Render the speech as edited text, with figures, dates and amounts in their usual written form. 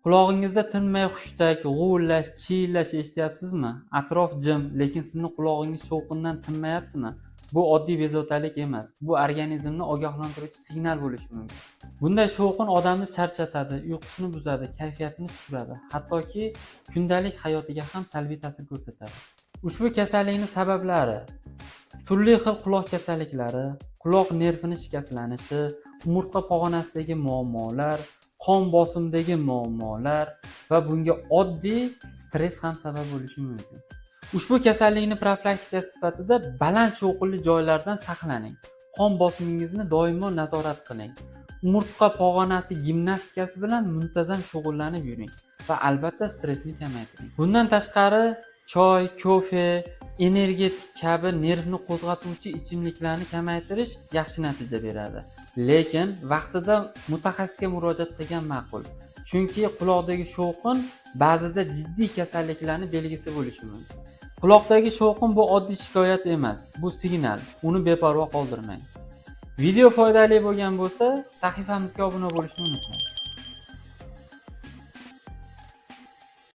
Qulog'ingizda tinmay hushtak, g'uvillash, chiyillash eshityapsizmi? Atrof jim, lekin sizni qulog'ingiz shovqindan tinmayaptimi? Bu oddiy bezovtalik emas. Bu organizmni ogohlantiruvchi signal bo'lishi mumkin. Bunday shovqin odamni charchatadi, uyqusini buzadi, kayfiyatini tushiradi, hattoki kundalik hayotiga ham salbiy ta'sir ko'rsatadi. Ushbu kasallikning sabablari: turli xil quloq kasalliklari, quloq nervini shikastlanishi, umurtqa pog'onasidagi muammolar, qon bosimidagi muammolar va bunga oddiy stress ham sabab bo'lishi mumkin. Ushbu kasallikni profilaktikasi sifatida baland shovqinli joylardan saqlaning. Qon bosimingizni doimo nazorat qiling. Umurtqa pog'onasi gimnastikasi bilan muntazam shug'ullanib yuring va albatta stressni kamaytiring. Bundan tashqari, choy, kofe, energetik kabi nervni qo'zg'atuvchi ichimliklarni kamaytirish yaxshi natija beradi. Lekin vaqtida mutaxassisga murojaat qilgan ma'qul. Chunki quloqdagi shovqin ba'zida jiddiy kasalliklarning belgisi bo'lishi mumkin. Quloqdagi shovqin bu oddiy shikoyat emas, bu signal. Uni beparvo qoldirmang. Video foydali bo'lgan bo'lsa, sahifamizga obuna bo'lishni unutmang.